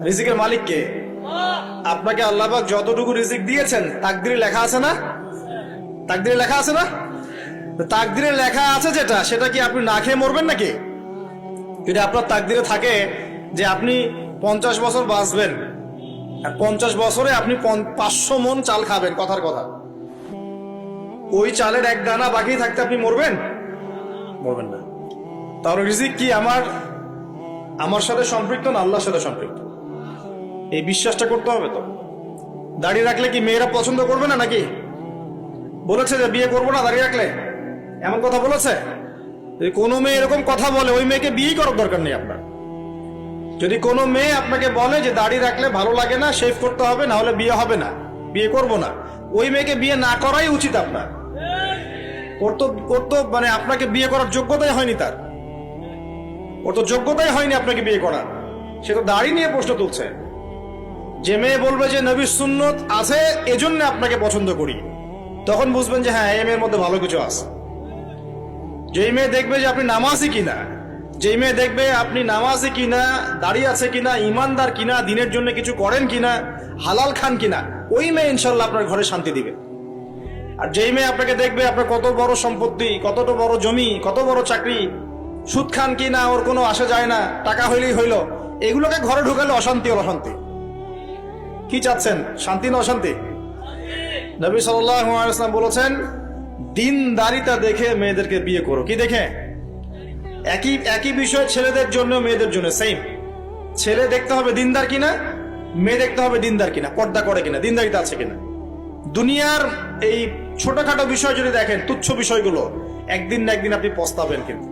রিজিকের মালিক কে? আপনাকে আল্লাহ পাক যতটুকু রিজিক দিয়েছেন তাকদিরে লেখা আছে না? তাকদিরে লেখা আছে না? তাকদিরে লেখা আছে যেটা, সেটা কি আপনি না খেয়ে মরবেন নাকি? যদি আপনার তাকদিরে থাকে যে আপনি 50 বছর বাঁচবেন আর 50 বছরে আপনি 500 মণ চাল খাবেন, কথার কথা, ওই চালের এক দানা বাকি থাকতে আপনি মরবেন? মরবেন না। তাহলে রিজিক কি আমার সাথে সম্পৃক্ত না আল্লাহর সাথে সম্পৃক্ত? এই বিশ্বাসটা করতে হবে। তো দাড়ি রাখলে কি মেয়েরা পছন্দ করবে না নাকি? বলেছে যে বিয়ে করবো না দাড়ি রাখলে, এমন কথা বলেছে? যদি কোনো মেয়ে এরকম কথা বলে, ওই মেয়েকে বিয়েই করার দরকার নেই আপনার। যদি কোনো মেয়ে আপনাকে বলে যে দাড়ি রাখলে ভালো লাগে না, শেভ করতে হবে, না হলে বিয়ে হবে না, বিয়ে করব না, ওই মেয়েকে বিয়ে না করাই উচিত আপনার। ওর তো মানে আপনাকে বিয়ে করার যোগ্যতাই হয়নি, ওর তো যোগ্যতাই হয়নি আপনাকে বিয়ে করার। সে তো দাড়ি নিয়ে প্রশ্ন তুলছে। যে মেয়ে বলবে যে নবীর সুন্নত আছে এজন্য আপনাকে পছন্দ করি, তখন বুঝবেন যে হ্যাঁ, এই মেয়ের মধ্যে ভালো কিছু আছে। যেই মেয়ে দেখবে যে আপনি নামাজি কিনা, যেই মেয়ে দেখবে আপনি নামাজি কিনা, দাঁড়িয়ে আছে কিনা, ইমানদার কিনা, দিনের জন্য কিছু করেন কিনা, হালাল খান কিনা, ওই মেয়ে ইনশাল্লাহ আপনার ঘরে শান্তি দিবে। আর যেই মেয়ে আপনাকে দেখবে আপনার কত বড় সম্পত্তি, কতটা বড় জমি, কত বড় চাকরি, সুদ খান কিনা ওর কোনো আসা যায় না, টাকা হইলেই হইল, এগুলোকে ঘরে ঢুকালে অশান্তি আর অশান্তি। কি চাচ্ছেন, শান্তি না অশান্তি? নবী সাল্লাল্লাহু আলাইহি ওয়াসাল্লাম বলেছেন, দিনদারিতা দেখে মেয়েদেরকে বিয়ে করো। কি দেখে? একই বিষয় ছেলেদের জন্য মেয়েদের জন্য সেম। ছেলে দেখতে হবে দিনদার কিনা, মেয়ে দেখতে হবে দিনদার কিনা, পর্দা করে কিনা, দিনদারিতা আছে কিনা। দুনিয়ার এই ছোটখাটো বিষয় যদি দেখেন, তুচ্ছ বিষয়গুলো, একদিন না একদিন আপনি পস্তাবেন কিন্তু।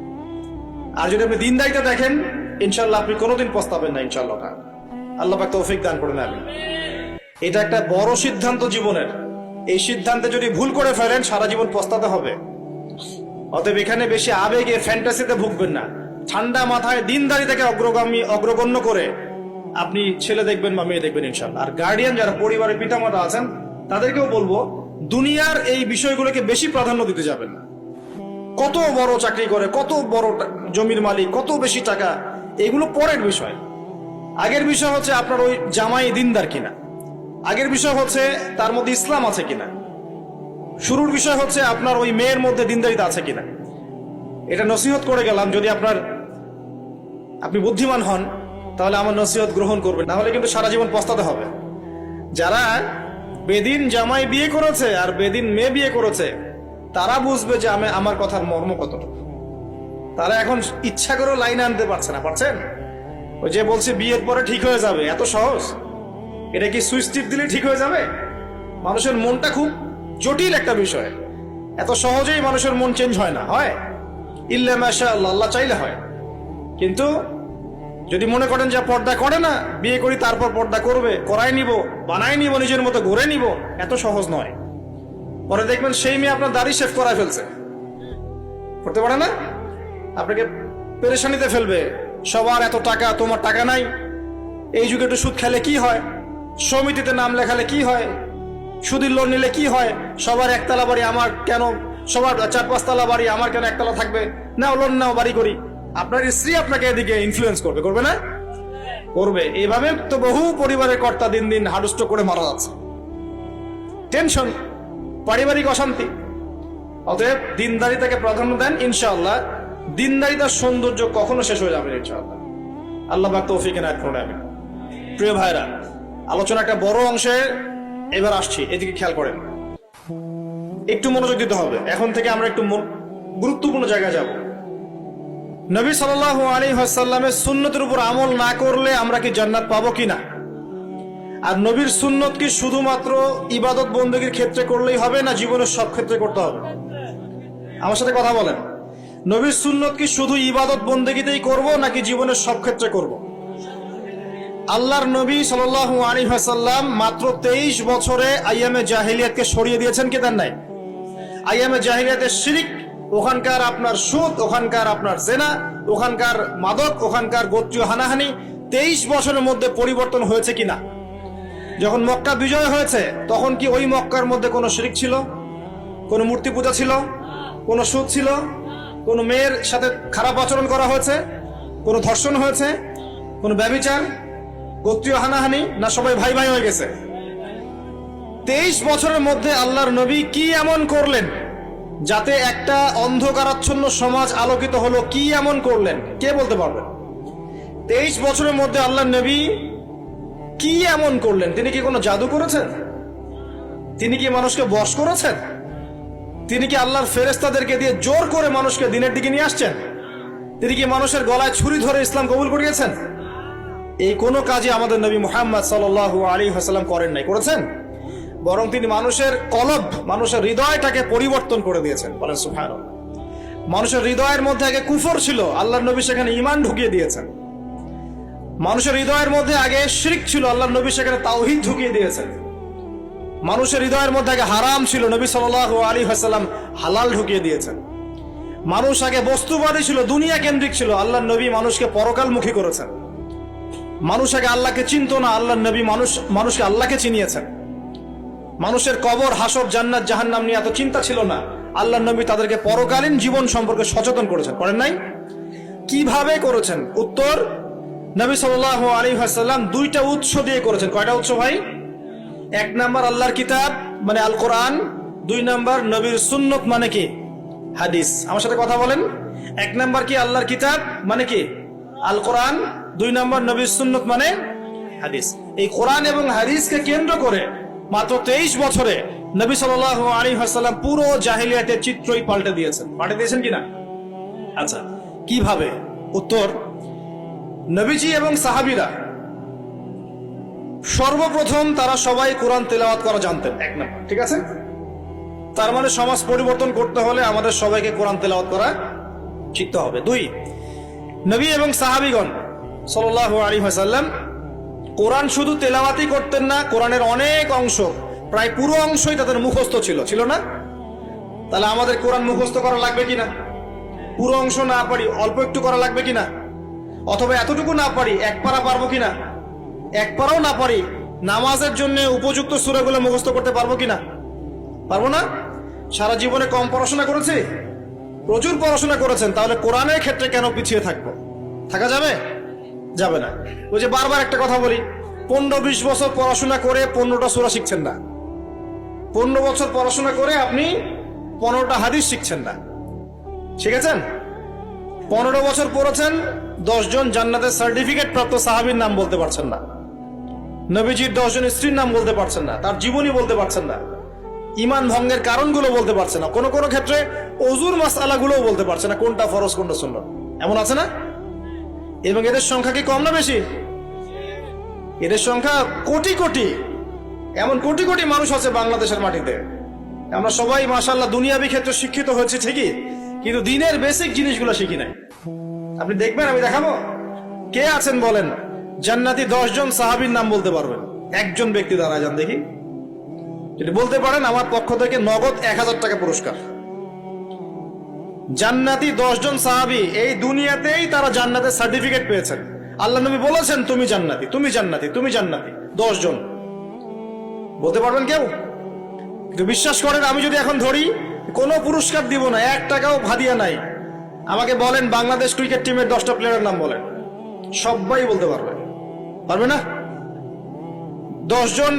আর যদি আপনি দিনদারিতা দেখেন, ইনশাল্লাহ আপনি কোনোদিন পস্তাবেন না ইনশাল্লাহ। আল্লাহ পাক তৌফিক দান করেন। আমি এটা একটা বড় সিদ্ধান্ত জীবনের। এই সিদ্ধান্তে যদি ভুল করে ফেলেন সারা জীবন পস্তাতে হবে। অতএব এখানে বেশি আবেগে ফ্যান্টাসিতে ভুগবেন না। ঠান্ডা মাথায় দিনদারিতাকে অগ্রগণ্য করে আপনি ছেলে দেখবেন বা মেয়ে দেখবেন ইনশাল্লাহ। আর গার্ডিয়ান যারা পরিবারের পিতামাতা আছেন তাদেরকেও বলবো, দুনিয়ার এই বিষয়গুলোকে বেশি প্রাধান্য দিতে যাবেন না। কত বড় চাকরি করে, কত বড় জমির মালিক, কত বেশি টাকা, এগুলো পরের বিষয়। আগের বিষয় হচ্ছে আপনার ওই জামাই দিনদার কিনা, আগের বিষয় হচ্ছে তার মধ্যে ইসলাম আছে কিনা, শুরুর বিষয় হচ্ছে আপনার ওই মেয়ের মধ্যে দিনদারিতা আছে কিনা। এটা নসিহত করে গেলাম। যদি আপনি বুদ্ধিমান হন তাহলে আমার নসিহত গ্রহণ করবেন, না হলে কিন্তু সারা জীবন পস্তাতে হবে। যারা বেদিন জামাই বিয়ে করেছে আর বেদিন মেয়ে বিয়ে করেছে, তারা বুঝবে যে আমার কথার মর্ম কতটুকু। তারা এখন ইচ্ছা করে লাইনে আনতে পারছে না। পারছেন? ওই যে বলছে বিয়ের পরে ঠিক হয়ে যাবে, এত সহজ? এটা কি সুইচ টিপ দিলে ঠিক হয়ে যাবে? মানুষের মনটা খুব জটিল একটা বিষয়। এত সহজেই মানুষের মন চেঞ্জ হয় না। হয় ইল্লা মাশাআল্লাহ, আল্লাহ চাইলে হয়। কিন্তু যদি মনে করেন যে পর্দা করে না, বিয়ে করি তারপর পর্দা করবে, করাই নিব, বানাই নিব, নিজের মতো গড়ে নিব, এত সহজ নয়। পরে দেখবেন সেই মেয়ে আপনার দাড়ি শেভ করায় ফেলছে, করতে পারে না, আপনাকে পেরেশানিতে ফেলবে। সবার এত টাকা, তোমার টাকা নাই। এই যুগে একটু সুদ খেলে কি হয়, সমিতিতে নাম লেখালে কি হয়, সুদের লোন নিলে কি হয়, সবার একতলা বাড়ি, আমার কেন, সবার 4-5 তলা বাড়ি, আমার কেন একতলা থাকবে, নাও লোন নাও, বাড়ি করি। আপনার স্ত্রী আপনাকে এদিকে ইনফ্লুয়েন্স করবে, করবে না? করবে। এইভাবে তো বহু পরিবারের কর্তা দিন দিন হাডুষ্ট করে মারা যাচ্ছে। টেনশন, পারিবারিক অশান্তি। অতএব দিনদারিতাকে প্রাধান্য দেন ইনশাআল্লাহ। দিনদারিতার সৌন্দর্য কখনো শেষ হয়ে যাবে ইনশাআল্লাহ। আল্লাহ পাক তৌফিক এনায়েত করুন। আমিন। প্রিয় ভাইরা, আলোচনা একটা বড় অংশে এবার আসছি, এদিকে খেয়াল করেন, একটু মনোযোগ দিতে হবে। এখন থেকে আমরা একটু গুরুত্বপূর্ণ জায়গায় যাব। নবী সাল্লাল্লাহু আলাইহি ওয়াসাল্লামের সুন্নতের উপর আমল না করলে আমরা কি জান্নাত পাবো কিনা? আর নবীর সুন্নত কি শুধুমাত্র ইবাদত বন্দেগীর ক্ষেত্রে করলেই হবে, না জীবনের সব ক্ষেত্রে করতে হবে? আমার সাথে কথা বলেন। নবীর সুন্নত কি শুধু ইবাদত বন্দেগীতেই করব, নাকি জীবনের সব ক্ষেত্রে করব? আল্লাহর নবী সাল্লাল্লাহু আলাইহি ওয়াসাল্লাম মাত্র 23 বছরে আইয়ামে জাহিলিয়াতকে সরিয়ে দিয়েছেন কি দেন নাই? আইয়ামে জাহিলিয়াতের শিরক, ওখানকার আপনার সুদ, ওখানকার আপনার জেনা, ওখানকার মাদক, ওখানকার গোত্রীয় হানাহানি 23 বছরের মধ্যে পরিবর্তন হয়েছে কিনা? যখন মক্কা বিজয় হয়েছে তখন কি ওই মক্কার মধ্যে কোনো শিরক ছিল, কোনো মূর্তি পূজা ছিল, কোনো সুদ ছিল, কোনো মেয়ের সাথে খারাপ আচরণ করা হয়েছে, কোনো ধর্ষণ হয়েছে, কোনো ব্যভিচার, গোত্রীয় হানাহানি, না সবাই ভাই ভাই হয়ে গেছে? 23 বছরের মধ্যে আল্লাহর নবী কি এমন করলেন যাতে একটা অন্ধকারাচ্ছন্ন সমাজ আলোকিত হলো? কি এমন করলেন, কে বলতে পারবেন? 23 বছরের মধ্যে আল্লাহর নবী কি এমন করলেন? তিনি কি কোনো জাদু করেছেন? তিনি কি মানুষকে বশ করেছেন? তিনি কি আল্লাহর ফেরেশতাদেরকে দিয়ে জোর করে মানুষকে দিনের দিকে নিয়ে আসছেন? তিনি কি মানুষের গলায় ছুরি ধরে ইসলাম কবুল করিয়েছেন? এই কোনো কাজে আমাদের নবী মুহাম্মদ সাল্লাল্লাহু আলাইহি ওয়াসাল্লাম করেন নাই। করেছেন? বরং তিনি মানুষের কলব, মানুষের হৃদয়টাকে পরিবর্তন করে দিয়েছেন। বলেন সুবহানাল্লাহ। মানুষের হৃদয়ের মধ্যে আগে কুফর ছিল, আল্লাহর নবী সেখানে ঈমান ঢুকিয়ে দিয়েছেন। মানুষের হৃদয়ের মধ্যে আগে শিরক ছিল, আল্লাহর নবী সেখানে তাওহীদ ঢুকিয়ে দিয়েছেন। মানুষের হৃদয়ের মধ্যে আগে হারাম ছিল, নবী সাল্লাল্লাহু আলাইহি ওয়াসাল্লাম হালাল ঢুকিয়ে দিয়েছেন। মানুষ আগে বস্তুবাদী ছিল, দুনিয়া কেন্দ্রিক ছিল, আল্লাহর নবী মানুষকে পরকালমুখী করেছেন। মানুষ আগে আল্লাহকে চিনত না, আল্লাহর নবী মানুষকে আল্লাহকে চিনিয়েছেন। মানুষের কবর, হাসর, জান্নাত, জাহান্নাম নিয়ে এত চিন্তা ছিল না, আল্লাহর নবী তাদেরকে পরকালীন জীবন সম্পর্কে সচেতন করেছেন। করেন নাই? কিভাবে করেছেন? উত্তর, নবী সাল্লাল্লাহু আলাইহি ওয়াসাল্লাম দুইটা উৎস দিয়ে করেছেন। কয়টা উৎস ভাই? 1 নাম্বার আল্লাহর কিতাব মানে আল কোরআন, 2 নাম্বার নবীর সুন্নত মানে কি? হাদিস। আমার সাথে কথা বলেন। 1 নাম্বার কি? আল্লাহর কিতাব মানে কি? আল কোরআন। 2 নাম্বার নবীর সুন্নত মানে হাদিস। এই কোরআন এবং হাদিসকে কেন্দ্র করে মাত্র 23 বছরে নবী সাল্লাল্লাহু আলাইহি ওয়াসাল্লাম পুরো জাহেলিয়াতের চিত্রই পাল্টে দিয়েছেন। পাল্টে দিয়েছেন কিনা? আচ্ছা, কিভাবে? উত্তর, নবীজি এবং সাহাবীরা সর্বপ্রথম তারা সবাই কোরআন তেলাওয়াত করা জানতেন। 1 নাম্বার, ঠিক আছে? তার মানে সমাজ পরিবর্তন করতে হলে আমাদের সবাইকে কোরআন তেলাওয়াত করা শিখতে হবে। 2, নবী এবং সাহাবীগণ সাল্লাল্লাহু আলাইহি ওয়াসাল্লাম কোরআন শুধু তেলাওয়াতই করতেন না, কোরআনের অনেক অংশ, প্রায় পুরো অংশই তাদের মুখস্থ ছিল না? তাহলে আমাদের কোরআন মুখস্থ করা লাগবে কিনা? পুরো অংশ না পারি, অল্প একটু করা লাগবে কিনা? অথবা এতটুকু না পারি, 1 পারা পারবো কিনা? 1 পারাও না পারি, নামাজের জন্য উপযুক্ত সূরাগুলো মুখস্থ করতে পারবো কিনা? পারবো না? সারা জীবনে কম পড়াশোনা করেছি? প্রচুর পড়াশোনা করেছেন, তাহলে কোরআনের ক্ষেত্রে কেন পিছিয়ে থাকবো? থাকা যাবে? যাবে না। ওই যে বারবার একটা কথা বলি, 15-20 বছর পড়াশোনা করে 15টা সূরা শিখছেন না। 15 বছর পড়াশোনা করে আপনি 15টা হাদিস শিখছেন না। শিখেছেন? 15 বছর পড়েছেন, 10 জন জান্নাতের সার্টিফিকেট প্রাপ্ত সাহাবীর নাম বলতে পারছেন না। নবীজির 10 জন স্ত্রীর নাম বলতে পারছেন না, তার জীবনী বলতে পারছেন না, ঈমান ভঙ্গের কারণগুলো বলতে পারছেন না, কোনো কোনো ক্ষেত্রে ওযুর মাসআলাগুলোও বলতে পারছেন না, কোনটা ফরজ কোনটা সুন্নাত। এমন আছে না? এবং এদের সংখ্যা কি কম না বেশি? এদের সংখ্যা কোটি কোটি, এমন কোটি কোটি মানুষ আছে বাংলাদেশের মাটিতে। আমরা সবাই মাশাআল্লাহ দুনিয়াবি ক্ষেত্রে শিক্ষিত হয়েছে ঠিকই, কিন্তু দিনের বেসিক জিনিসগুলো শিখি নাই। আপনি দেখবেন, আমি দেখাবো। কে আছেন বলেন জান্নাতি 10 জন সাহাবীর নাম বলতে পারবেন? একজন ব্যক্তি দাঁড়ায় যান দেখি। যদি বলতে পারেন, আমার পক্ষ থেকে নগদ 1000 টাকা পুরস্কার। জান্নাতি 10 জন সাহাবী, এই দুনিয়াতেই তারা জান্নাতের সার্টিফিকেট পেয়েছেন। আল্লাহ নবী বলেছেন তুমি জান্নাতি, তুমি জান্নাতি, তুমি জান্নাতি। 10 জন বলতে পারবেন কেউ? কিন্তু বিশ্বাস করেন, আমি যদি এখন ধরি, কোনো পুরস্কার দিব না, 1 টাকাও ভাদিয়া নাই। আমাকে বলেন বাংলাদেশ ক্রিকেট টিমের 10টা প্লেয়ারের নাম বলেন, সবাই বলতে পারবে। পারবে না? 10 জন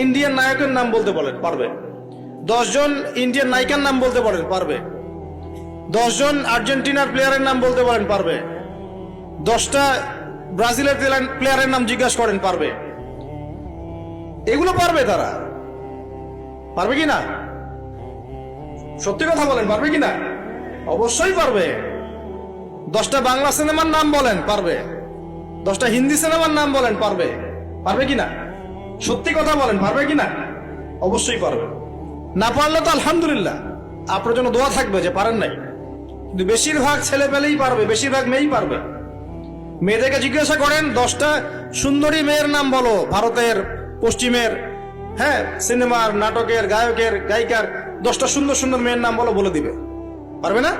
ইন্ডিয়ান নায়কের নাম বলতে বলেন, পারবে। 10 জন ইন্ডিয়ান নায়িকার নাম বলতে পারেন, পারবে। 10 জন আর্জেন্টিনার প্লেয়ারের নাম বলতে পারেন, পারবে। 10টা ব্রাজিলের প্লেয়ারের নাম জিজ্ঞাসা করেন, পারবে। এগুলো পারবে তারা। পারবে কি না? সত্যি কথা বলেন, পারবে কি না? অবশ্যই পারবে। 10টা বাংলা সিনেমার নাম বলেন, পারবে। 10টা হিন্দি সিনেমার নাম বলেন, পারবে। পারবে কি না? সত্যি কথা বলেন, পারবে কি না? অবশ্যই পারবে। না পারলে তো আলহামদুলিল্লাহ, আপনার জন্য দোয়া থাকবে যে পারেন নাই। কিন্তু বেশিরভাগ ছেলে পেলেই পারবে, বেশিরভাগ মেয়েই পারবে। মেয়েদেরকে জিজ্ঞাসা করেন 10টা সুন্দরী মেয়ের নাম বলো, ভারতের, পশ্চিমের, হ্যাঁ, সিনেমার, নাটকের, গায়কের, গায়িকার 10টা সুন্দর সুন্দর মেয়ের নাম বলো, বলে দিবে। পারবে না?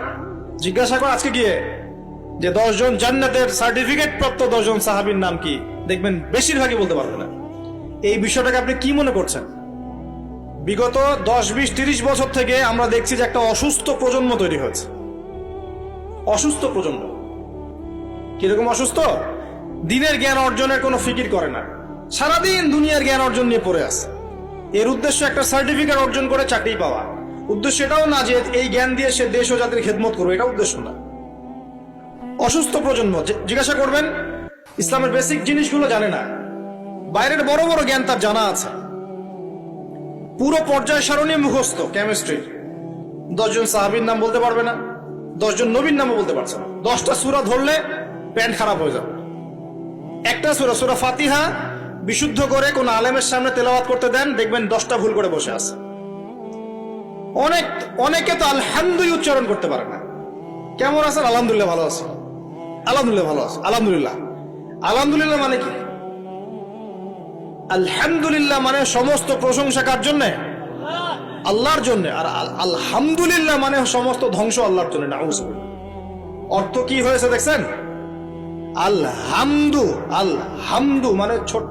জিজ্ঞাসা করো আজকে গিয়ে যে 10 জন জান্নাতের সার্টিফিকেট প্রাপ্ত 10 জন সাহাবীর নাম কি, দেখবেন বেশিরভাগই বলতে পারবে না। এই বিষয়টাকে আপনি কি মনে করছেন? বিগত 10, 20, 30 বছর থেকে আমরা দেখছি যে একটা অসুস্থ প্রজন্ম তৈরি হয়েছে। অসুস্থ প্রজন্ম। কিরকম অসুস্থ? দিনের জ্ঞান অর্জনের কোনো ফিকির করে না, সারাদিন দুনিয়ার জ্ঞান অর্জন নিয়ে পড়ে আছে। এর উদ্দেশ্য একটা সার্টিফিকেট অর্জন করে চাকরি পাওয়া। উদ্দেশ্য এটাও না যে এই জ্ঞান দিয়ে সে দেশ ও জাতির খেদমত করবে, এটা উদ্দেশ্য না। অসুস্থ প্রজন্ম, জিজ্ঞাসা করবেন ইসলামের বেসিক জিনিসগুলো জানে না, বাইরের বড় বড় জ্ঞান তার জানা আছে, পুরো পর্যায় সারণী মুখস্থ কেমিস্ট্রি, 10 জন সাহাবীর নাম বলতে পারবে না, 10 জন নবীর নামও বলতে পারছে না। 10টা সূরা ধরলে প্যান্ট খারাপ হয়ে যাবে। একটা সূরা, সূরা ফাতিহা বিশুদ্ধ করে কোন আলেমের সামনে তেলাওয়াত করতে দেন, দেখবেন 10টা ভুল করে বসে আছে। অনেকে তো আলহামদুলিল্লাহ উচ্চারণ করতে পারে না। কেমন আছেন? আলহামদুলিল্লাহ ভালো আছে, আলহামদুলিল্লাহ ভালো আছে, আলহামদুলিল্লাহ। আলহামদুলিল্লাহ মানে কি? আলহামদুলিল্লাহ মানে সমস্ত প্রশংসা কার জন্য? আল্লাহর জন্য। আর আলহামদুলিল্লাহ মানে সমস্ত ধ্বংস আল্লাহর জন্য। নাউযুবিল্লাহ। অর্থ কি হয়েছে দেখছেন? আলহামদু, আলহামদু মানে ছোট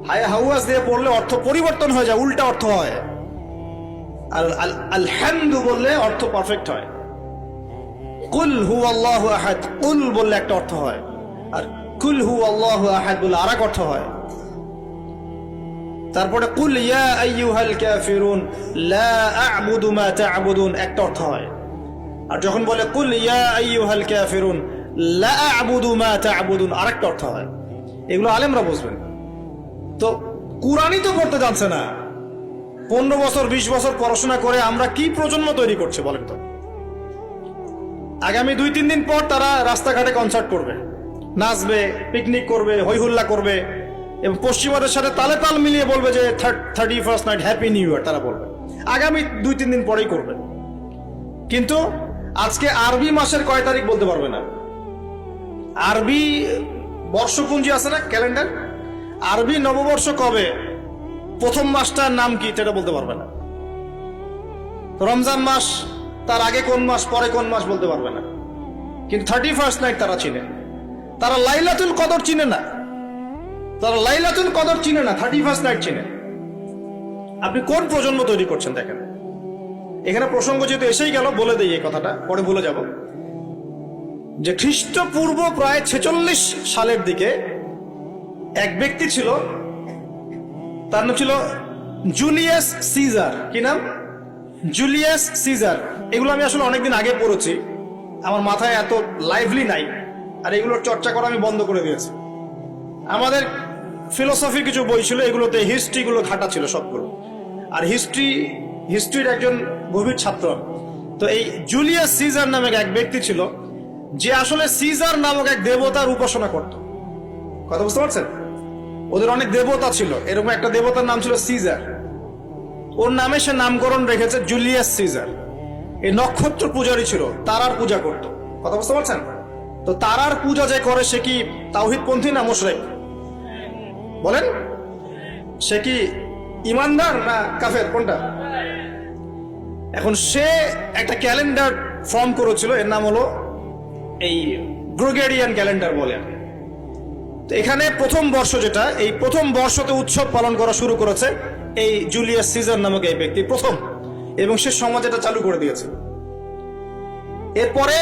হায়া হাওয়াজ দিয়ে পড়লে অর্থ পরিবর্তন হয়ে যায়, উল্টা অর্থ হয়। আর আলহামদু বললে অর্থ পারফেক্ট হয়। কুল হুয়াল্লাহু আহাদ, কুল বললে একটা অর্থ হয়, আর কুল হুয়াল্লাহু আহাদ বললে আরেক অর্থ হয়। তারপরে কুল ইয়া আইয়ুহাল কাফিরুন লা আ'বুদু মা তা'বুদুন একটা অর্থ হয়। আর যখন বলে কুল ইয়া আইয়ুহাল কাফিরুন লা আ'বুদু মা তা'বুদুন আরেকটা অর্থ হয়। এগুলো আলেমরা বুঝবেন। তো কুরআনই তো পড়তে জানছে না। 15 বছর 20 বছর পড়াশোনা করে আমরা কি প্রজন্ম তৈরি করছে বলেন তো? আগামী 2-3 দিন পর তারা রাস্তাঘাটে কনসার্ট করবে, নাচবে, পিকনিক করবে, হইহুল্লা করবে এবং পশ্চিমাদের সাথে তালে তাল মিলিয়ে বলবে যে 31st night happy new year. তারা বলবে আগামী 2-3 দিন পরেই করবে। কিন্তু আজকে আরবি মাসের কয় তারিখ বলতে পারবে না। আরবি বর্ষপুঞ্জি আছে না, ক্যালেন্ডার, আরবি নববর্ষ কবে, প্রথম মাসটার নাম কি সেটা বলতে পারবে না। রমজান মাস তার আগে কোন মাস, পরে কোন মাস বলতে পারবে না। কিন্তু 31st নাইট তারা চিনে। তারা লাইলাতুল কদর চিনে না, তারা লাইলাতুল কদর চিনে না, 31st নাইট চিনে। আপনি কোন প্রজন্ম তৈরি করছেন দেখেন। এখানে প্রসঙ্গ যেহেতু এসেই গেল বলে দেই এই কথাটা, পরে ভুলে যাব, যে খ্রিস্টপূর্ব প্রায় 46 সালের দিকে এক ব্যক্তি ছিল, তার নাম ছিল জুলিয়াস সিজার। কি নাম? Julius Caesar. এগুলো আমি আসলে অনেকদিন আগে পড়েছি, আমার মাথায় এত লাইভলি নাই, আর এগুলোর চর্চা করা আমি বন্ধ করে দিয়েছি। আমাদের ফিলোসফি কিছু বই ছিল, এগুলোতে হিস্ট্রিগুলো ঘাটা ছিল সবগুলো, আর হিস্ট্রির একজন গভীর ছাত্র। তো এই জুলিয়াস সিজার নামে এক ব্যক্তি ছিল, যে আসলে সিজার নামক এক দেবতার উপাসনা করত। কথা বুঝতে পারছেন? ওদের অনেক দেবতা ছিল, এরকম একটা দেবতার নাম ছিল সিজার। ওর নামে সে নামকরণ রেখেছে জুলিয়াস সিজার। এই নক্ষত্র পূজারী ছিল, তারার পূজা করত। কথা বুঝতে পারছেন? তো তারার পূজা যে করে সে কি তাওহীদপন্থী না মুশরিক? বলেন, সে কি ইমানদার না কাফের, কোনটা? এখন সে একটা ক্যালেন্ডার ফর্ম করেছিল, এর নাম হলো এই গ্রেগরিয়ান ক্যালেন্ডার বলে। তো এখানে প্রথম বর্ষ যেটা, এই প্রথম বর্ষতে উৎসব পালন করা শুরু করেছে এই জুলিয়াস সিজার নামক এই ব্যক্তি প্রথম, এবং সে সমাজ এটা চালু করে দিয়েছে। এরপরে